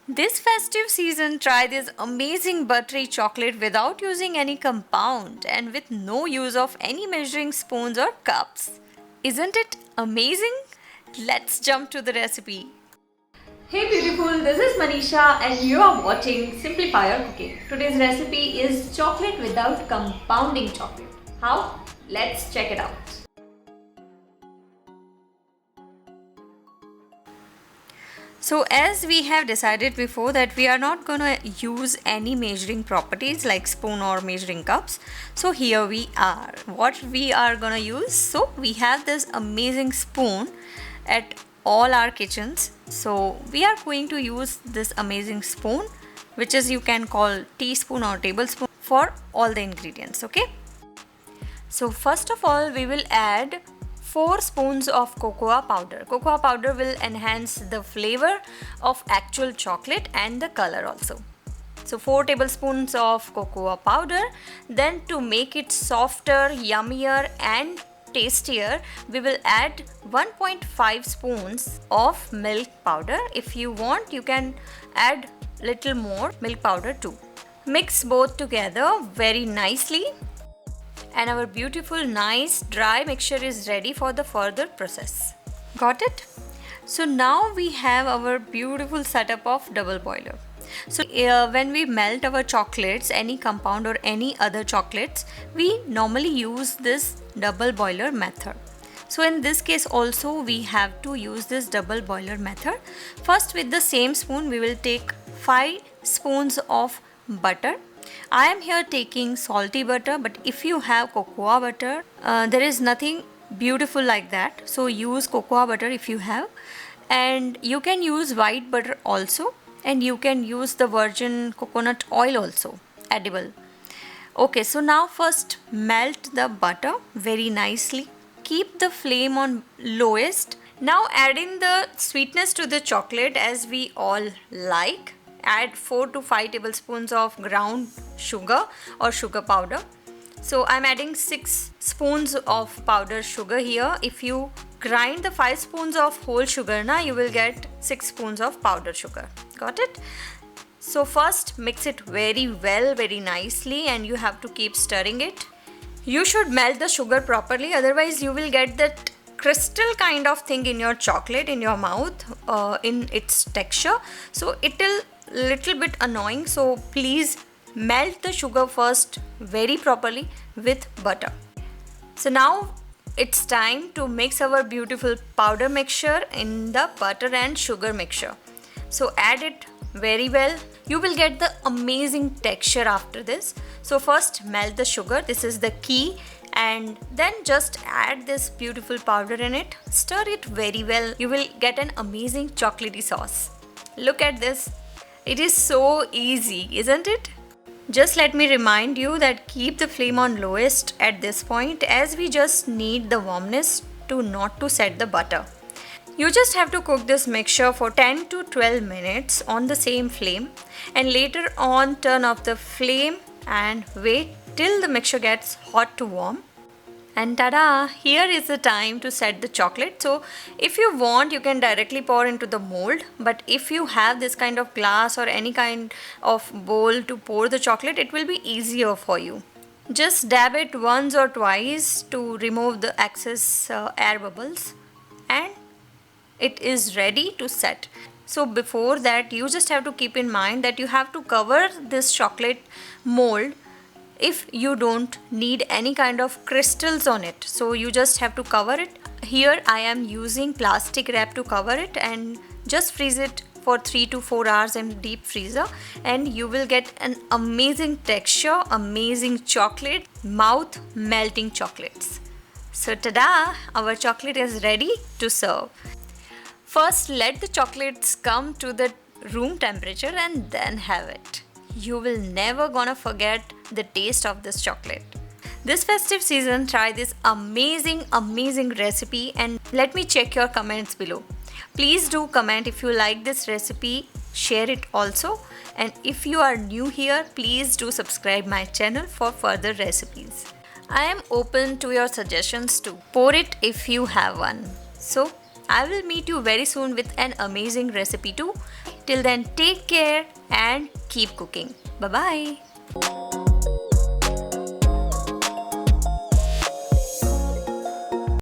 This festive season, try this amazing buttery chocolate without using any compound and with no use of any measuring spoons or cups. Isn't it amazing? Let's jump to the recipe. Hey beautiful, this is Manisha and you are watching Simplify Your Cooking. Today's recipe is chocolate without compounding chocolate. How? Let's check it out. So as we have decided before that we are not going to use any measuring properties like spoon or measuring cups. So here we are. What we are going to use? So we have this amazing spoon at all our kitchens. So we are going to use this amazing spoon, which is you can call teaspoon or tablespoon, for all the ingredients. Okay. So first of all we will add 4 spoons of cocoa powder. Cocoa powder will enhance the flavor of actual chocolate and the color also. So 4 tablespoons of cocoa powder. Then to make it softer, yummier and tastier, we will add 1.5 spoons of milk powder. If you want, you can add little more milk powder too. Mix both together very nicely. And our beautiful nice dry mixture is ready for the further process. Got it? So now we have our beautiful setup of double boiler. So when we melt our chocolates, any compound or any other chocolates, we normally use this double boiler method. So in this case also we have to use this double boiler method. First, with the same spoon we will take 5 spoons of butter. I am here taking salty butter, but if you have cocoa butter, there is nothing beautiful like that. So use cocoa butter if you have, and you can use white butter also, and you can use the virgin coconut oil also, edible. Okay, so now first melt the butter very nicely. Keep the flame on lowest. Now add in the sweetness to the chocolate as we all like. Add 4 to 5 tablespoons of ground sugar or sugar powder. So I'm adding 6 spoons of powdered sugar here. If you grind the 5 spoons of whole sugar, now you will get 6 spoons of powdered sugar. Got it? So first mix it very well, very nicely, and you have to keep stirring it. You should melt the sugar properly, otherwise you will get that crystal kind of thing in your chocolate, in your mouth, in its texture. So it will little bit annoying, so please melt the sugar first very properly with butter. So now it's time to mix our beautiful powder mixture in the butter and sugar mixture. So add it very well. You will get the amazing texture after this. So first melt the sugar, this is the key, and then just add this beautiful powder in it. Stir it very well. You will get an amazing chocolatey sauce. Look at this. It is so easy, isn't it? Just let me remind you that keep the flame on lowest at this point, as we just need the warmness to not to set the butter. You just have to cook this mixture for 10 to 12 minutes on the same flame, and later on turn off the flame and wait till the mixture gets hot to warm. And tada! Here is the time to set the chocolate. So if you want, you can directly pour into the mold, but if you have this kind of glass or any kind of bowl to pour the chocolate, it will be easier for you. Just dab it once or twice to remove the excess air bubbles, and it is ready to set. So before that, you just have to keep in mind that you have to cover this chocolate mold if you don't need any kind of crystals on it. So you just have to cover it. Here I am using plastic wrap to cover it, and just freeze it for 3 to 4 hours in deep freezer, and you will get an amazing texture, amazing chocolate, mouth melting chocolates. So tada! Our chocolate is ready to serve. First let the chocolates come to the room temperature and then have it. You will never gonna forget the taste of this chocolate. This festive season, try this amazing recipe and let me check your comments below. Please do comment if you like this recipe, share it also, and if you are new here, please do subscribe my channel for further recipes. I am open to your suggestions too. Pour it if you have one. So I will meet you very soon with an amazing recipe too. Till then, take care and keep cooking. Bye bye.